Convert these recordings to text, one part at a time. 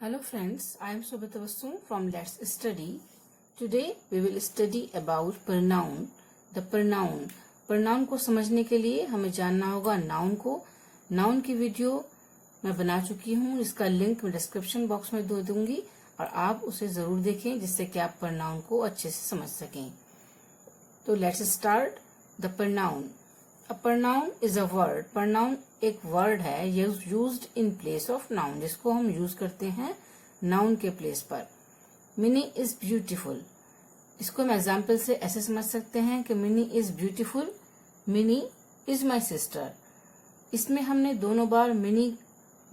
Hello friends, I am Subhita Vasu from Let's Study. Today we will study about pronoun. The pronoun. pronoun को समझने के लिए हमें जानना होगा noun को. noun की वीडियो मैं बना चुकी हूँ, इसका लिंक मैं डिस्क्रिप्शन बॉक्स में दे दूंगी और आप उसे जरूर देखें जिससे कि आप pronoun को अच्छे से समझ सकें. तो let's start. The pronoun. A pronoun is a word. pronoun एक वर्ड है used in place of noun, जिसको हम यूज करते हैं नाउन के प्लेस पर. Mini is beautiful. इसको हम एग्जाम्पल से ऐसे समझ सकते हैं कि mini is beautiful. Mini is my sister. इसमें हमने दोनों बार मिनी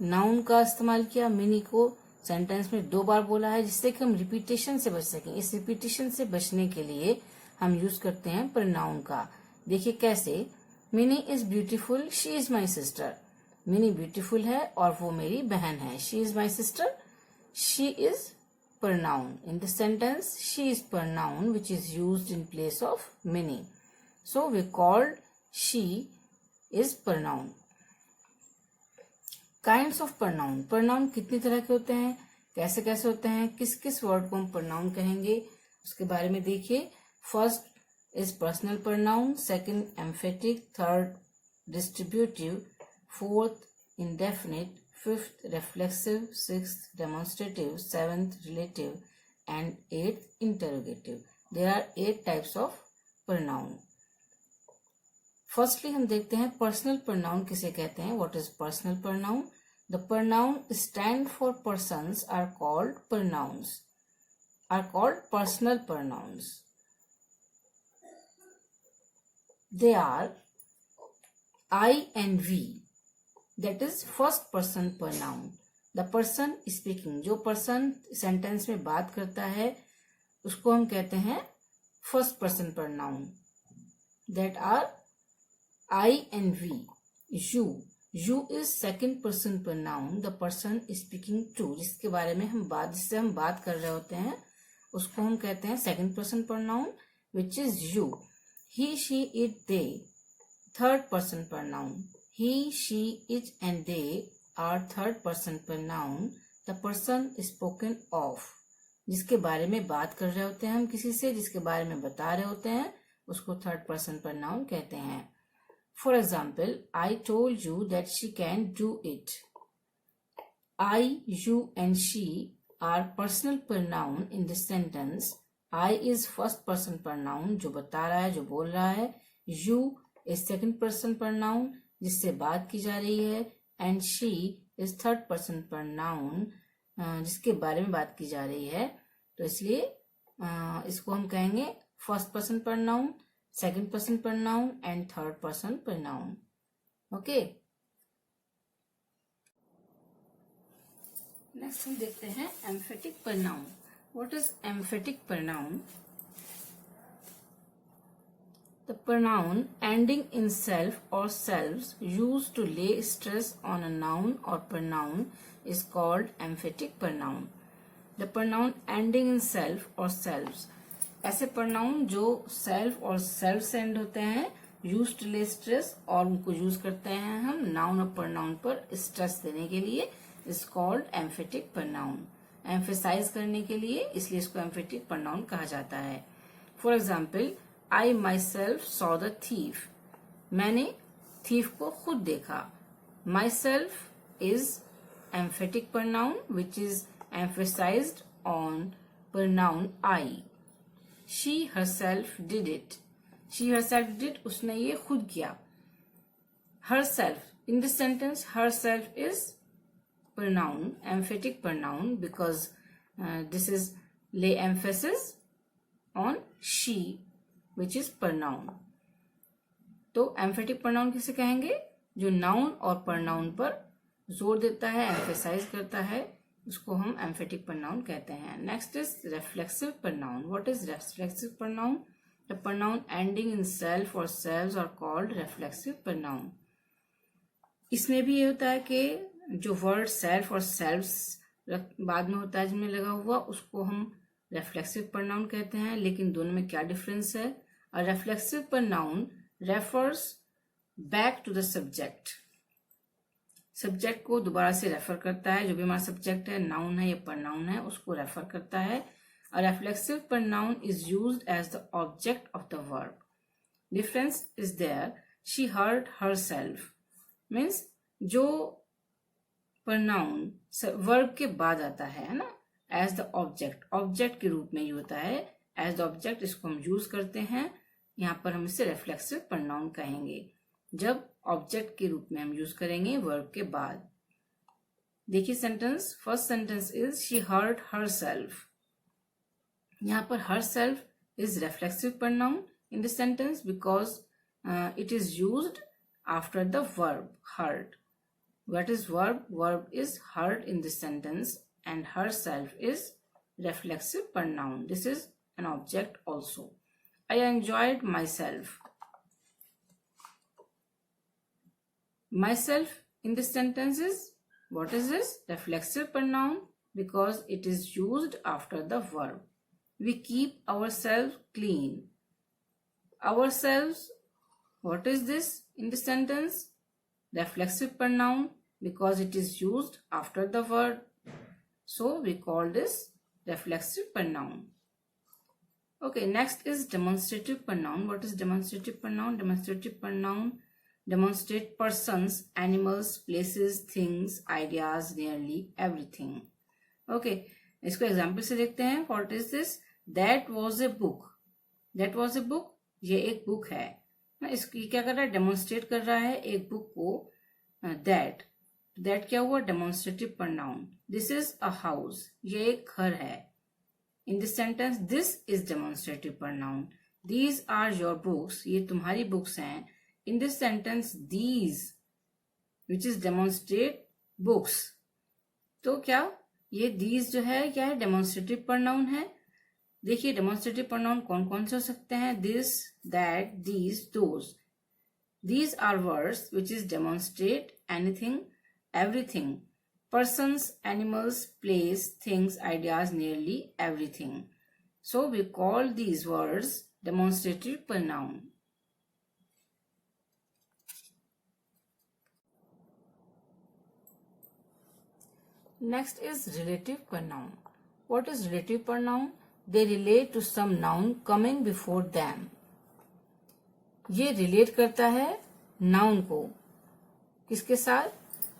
नाउन का इस्तेमाल किया. मिनी को सेंटेंस में 2 बार बोला है जिससे कि हम रिपीटेशन से बच सकें. इस रिपीटेशन से बचने के लिए हम यूज करते हैं प्रोनाउन का. देखिए कैसे. Mini is beautiful, she is my sister. Mini beautiful है और वो मेरी बहन है. She is my sister. She is pronoun. In the sentence, she is pronoun which is used in place of many. So we called she is pronoun. Kinds of pronoun. pronoun कितनी तरह के होते हैं, कैसे कैसे होते हैं, किस किस वर्ड को हम pronoun कहेंगे, उसके बारे में देखिए. First is personal pronoun, second emphatic, third distributive, fourth indefinite, fifth reflexive, sixth demonstrative, seventh relative, and eighth interrogative. There are 8 types of pronoun. Firstly हम देखते हैं personal pronoun किसे कहते हैं. What is personal pronoun? The pronoun stand for persons are called pronouns. Are called personal pronouns. They are I and we. That is first person pronoun. The person speaking. जो person sentence में बात करता है उसको हम कहते हैं first person pronoun. That are I and we. You. You is second person pronoun. The person speaking to. जिसके बारे में जिससे हम बात कर रहे होते हैं उसको हम कहते हैं second person pronoun, which is you. He, she, it, they. Third person pronoun. He, she, it and they are third person pronoun. The person spoken of. जिसके बारे में बात कर रहे होते हैं हम किसी से, जिसके बारे में बता रहे होते हैं उसको थर्ड पर्सन pronoun कहते हैं. For example, I told you that she can do it. I, you and she are personal pronoun in this sentence. I is first person pronoun जो बता रहा है, जो बोल रहा है. You is second person pronoun जिससे बात की जा रही है. And she is third person pronoun जिसके बारे में बात की जा रही है. तो इसलिए इसको हम कहेंगे first person pronoun, second person pronoun and third person pronoun. Okay. Next हम देखते हैं emphatic pronoun. What is emphatic pronoun? The pronoun ending in self or selves used to lay stress on a noun or pronoun is called emphatic pronoun. The pronoun ending in self or selves. ऐसे pronoun जो self और self से end होते हैं used to lay stress और उनको use करते हैं हम noun और pronoun पर stress देने के लिए is called emphatic pronoun. Emphasize करने के लिए, इसलिए इसको एम्फेटिक pronoun कहा जाता है. For example, I my self saw the thief. मैंने थीफ को खुद देखा. My self is emphatic pronoun which is emphasised on pronoun I. She herself did it. She herself did, उसने ये खुद किया. Herself, in this sentence herself is pronoun, emphatic pronoun, because this is lay emphasis on she, which is pronoun. तो emphatic pronoun किसे कहेंगे? जो noun और pronoun पर जोर देता है, emphasize करता है, उसको हम emphatic pronoun कहते हैं. Next is reflexive pronoun. What is reflexive pronoun? The pronoun ending in self or selves are called reflexive pronoun. इसमें भी ये होता है कि जो वर्ड सेल्फ और सेल्फ्स बाद में होता है जिसमें लगा हुआ उसको हम रेफ्लेक्सिव pronoun कहते हैं. लेकिन दोनों में क्या डिफरेंस है? A रेफ्लेक्सिव pronoun refers back to the subject. Subject को दोबारा से रेफर करता है, जो भी हमारा सब्जेक्ट है, नाउन है या प्रनाउन है, उसको रेफर करता है। A reflexive pronoun is used as the object of the verb. Difference is there, she hurt herself means जो प्रनाउन वर्ब के बाद आता है ना, एज द ऑब्जेक्ट, ऑब्जेक्ट के रूप में ये होता है, एज द ऑब्जेक्ट इसको हम यूज करते हैं। यहाँ पर हम इसे रेफ्लेक्सिव प्रनाउन कहेंगे जब ऑब्जेक्ट के रूप में हम यूज करेंगे वर्ब के बाद। देखिए sentence, first sentence is she hurt herself. यहाँ पर herself is reflexive pronoun in this sentence because it is used after the verb hurt. What is verb? Verb is heard in this sentence and herself is reflexive pronoun. This is an object also. I enjoyed myself. Myself in this sentence is, what is this? Reflexive pronoun because it is used after the verb. We keep ourselves clean. Ourselves, what is this in this sentence? Reflexive pronoun because it is used after the verb. So we call this reflexive pronoun. Okay, next is demonstrative pronoun. What is demonstrative pronoun? Demonstrative pronoun demonstrate persons, animals, places, things, ideas, nearly everything. Okay, इसको example से देखते हैं. What is this? That was a book. That was a book. ये एक book है. इसकी क्या कर रहा है? डेमोन्स्ट्रेट कर रहा है एक बुक को. दैट क्या हुआ? Demonstrative pronoun. This is a house. ये एक घर है. In this sentence this is demonstrative pronoun. These are your books. ये तुम्हारी बुक्स हैं. In this sentence these which is demonstrate books. तो क्या ये दीज जो है क्या है? डेमोन्स्ट्रेटिव प्रनाउन है. देखिए डेमोन्स्ट्रेटिव प्रनाउन कौन कौन से हो सकते हैं? This, that, these, those. These are words which is demonstrate anything, everything. Persons, animals, place, things, ideas, nearly everything. So we call these words demonstrative pronoun. Next is relative pronoun. What is relative pronoun? They relate to some noun coming before them. ये relate करता है noun को. किसके साथ?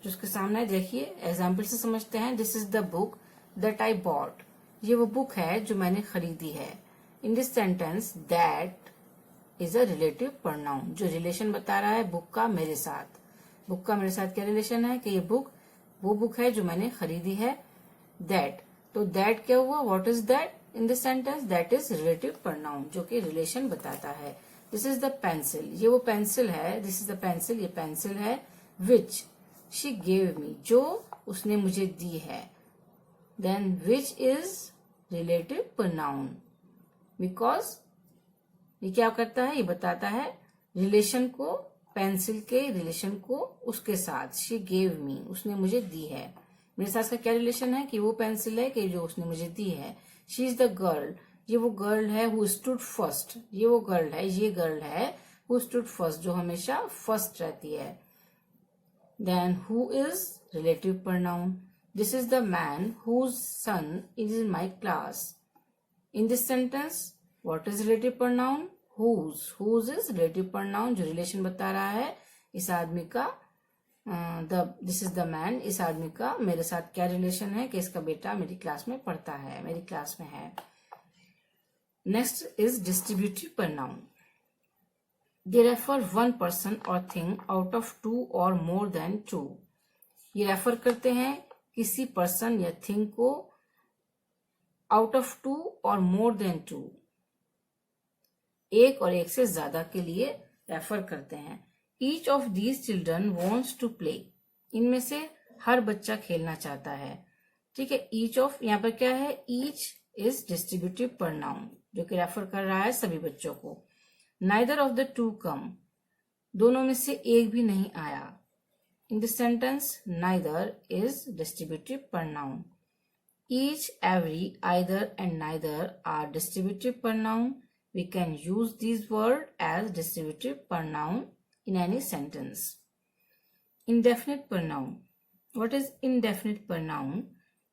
जो उसके सामने. देखिए एग्जाम्पल से समझते हैं. This is the book that I bought. ये वो बुक है जो मैंने खरीदी है. In this sentence that is a relative pronoun जो रिलेशन बता रहा है बुक का मेरे साथ. बुक का मेरे साथ क्या रिलेशन है? कि ये बुक वो बुक है जो मैंने खरीदी है. दैट, तो दैट क्या हुआ? What is that in this sentence? That is relative pronoun जो कि रिलेशन बताता है. This is the pencil. ये वो पेंसिल है. This is the pencil. ये पेंसिल है. Which she gave me. जो उसने मुझे दी है. Then which is relative pronoun because ये क्या करता है? ये बताता है रिलेशन को, पेंसिल के रिलेशन को उसके साथ. शी गेव मी, उसने मुझे दी है. मेरे साथ का क्या रिलेशन है? कि वो पेंसिल है कि जो उसने मुझे दी है. She is the girl. ये वो गर्ल है हु स्टूड फर्स्ट. ये वो गर्ल है, ये गर्ल है हु स्टूड फर्स्ट जो हमेशा फर्स्ट रहती है. Then who is relative pronoun. This is the man whose son is in my class. In this sentence what is relative pronoun? Whose. Whose is relative pronoun जो relation बता रहा है इस आदमी का. This is the man. इस आदमी का मेरे साथ क्या रिलेशन है? कि इसका बेटा मेरी क्लास में पढ़ता है, मेरी क्लास में है. Next is distributive pronoun. They refer one person or thing out of two or more than two. ये रेफर करते हैं किसी पर्सन या थिंग को आउट ऑफ टू और मोर देन टू. एक और एक से ज्यादा के लिए रेफर करते हैं. Each of these children wants to play. इनमें से हर बच्चा खेलना चाहता है. ठीक है. ईच ऑफ यहाँ पर क्या है? ईच इज डिस्ट्रीब्यूटिव प्रनाउन जो कि रेफर कर रहा है सभी बच्चों को. Neither of the two come. दोनों में से एक भी नहीं आया. In this sentence neither is distributive pronoun. Each, every, either and neither are distributive pronoun. We can use this word as distributive pronoun in any sentence. Indefinite pronoun. What is indefinite pronoun?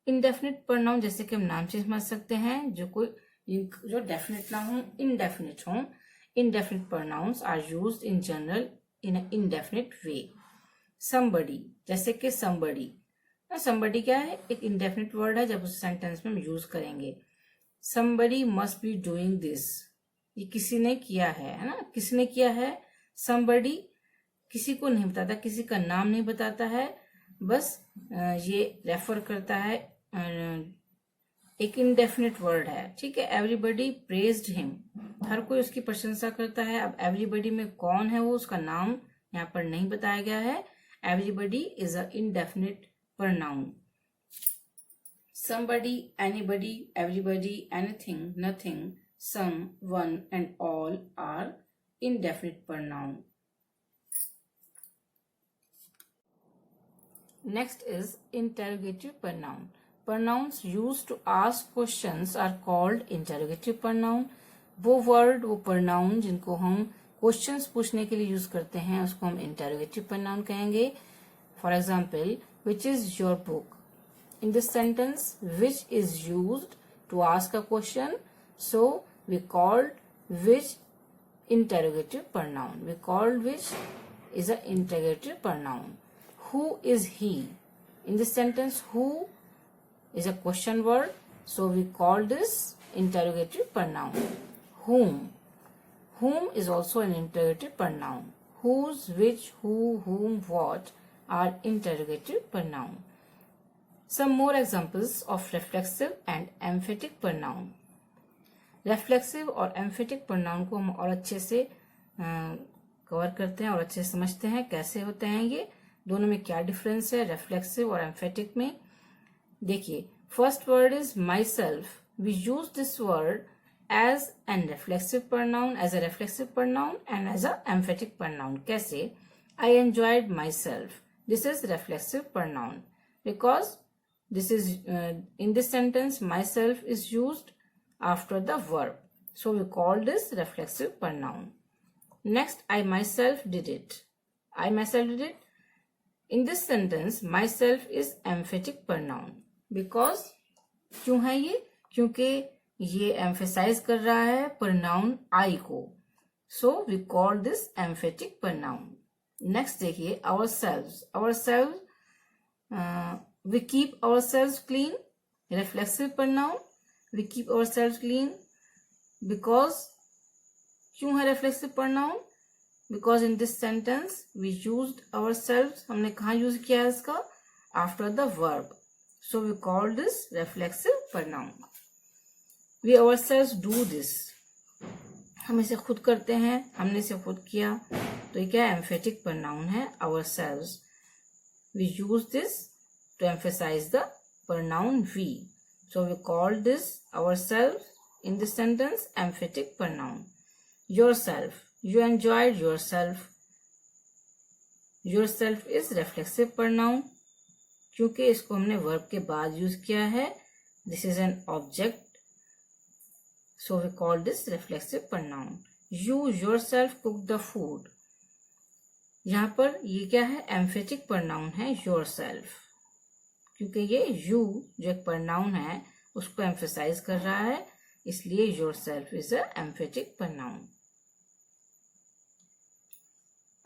Indefinite pronoun जैसे कि हम नाम से समझ सकते हैं, जो definite ना हो, इनडेफिनिट हो. Indefinite pronouns are used in general in an indefinite way. Somebody, जैसे कि somebody. somebody क्या है? एक indefinite word है, जब उस सेंटेंस में हम यूज करेंगे. Somebody must be doing this. ये किसी ने किया है ना? किसी ने किया है. Somebody किसी को नहीं बताता, किसी का नाम नहीं बताता है, बस ये रेफर करता है, एक इनडेफिनिट वर्ड है. ठीक है. एवरीबडी प्रेज्ड हिम, हर कोई उसकी प्रशंसा करता है. अब एवरीबडी में कौन है वो, उसका नाम यहाँ पर नहीं बताया गया है. Everybody is a indefinite pronoun. Somebody, anybody, everybody, anything, nothing, some, one and all are indefinite pronoun. Next is interrogative pronoun. Pronouns used to ask questions are called interrogative pronoun. वो वर्ड, वो pronoun जिनको हम questions पूछने के लिए use करते हैं, उसको हम interrogative pronoun कहेंगे. For example, which is your book? In this sentence, which is used to ask a question, so we called which interrogative pronoun. We called which is an interrogative pronoun. Who is he? In this sentence, who is a question word, so we call this interrogative pronoun. Whom is also an interrogative pronoun. Whose, which, who, whom, what are interrogative pronoun. Some more examples of reflexive and emphatic pronoun. Reflexive और emphatic pronoun को हम और अच्छे से cover करते हैं और अच्छे से समझते हैं कैसे होते हैं ये, दोनों में क्या डिफरेंस है रिफ्लेक्सिव और एम्फेटिक में. देखिए, first word is myself. We use this word as an reflexive pronoun, as a reflexive pronoun and as a emphatic pronoun. कैसे? I enjoyed myself. This is reflexive pronoun because this is in this sentence myself is used after the verb, so we call this reflexive pronoun. Next, I myself did it. I myself did it. In this sentence, myself is emphatic pronoun because क्यों है ये? क्योंकि ये emphasize कर रहा है pronoun I को, so we call this emphatic pronoun. Next देखिए, ourselves. We keep ourselves clean. Reflexive pronoun. We keep ourselves clean because क्यों है reflexive pronoun? Because in this sentence we used ourselves. हमने कहाँ use किया है इसका? After the verb. So we call this reflexive pronoun. We ourselves do this. हम इसे खुद करते हैं, हमने इसे खुद किया, तो ये क्या है? Emphatic pronoun है ourselves. We use this to emphasize the pronoun we. So we call this ourselves in this sentence emphatic pronoun. Yourself. You enjoyed yourself. Yourself is reflexive pronoun क्योंकि इसको हमने verb के बाद यूज किया है. This is an object, so we call this reflexive pronoun. You yourself cooked the food. यहाँ पर ये क्या है? emphatic pronoun है yourself, क्योंकि ये you जो एक pronoun है उसको emphasize कर रहा है, इसलिए yourself is a emphatic pronoun.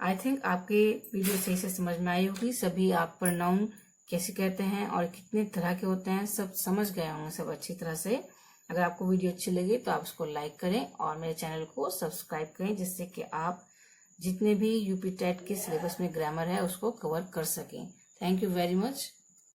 I think आपके वीडियो सही से समझ में आई होगी. सभी आप pronoun कैसे कहते हैं और कितने तरह के होते हैं सब समझ गए होंगे सब अच्छी तरह से. अगर आपको वीडियो अच्छी लगी तो आप उसको लाइक करें और मेरे चैनल को सब्सक्राइब करें, जिससे कि आप जितने भी यूपी टेट के सिलेबस में ग्रामर है उसको कवर कर सकें. Thank you very much.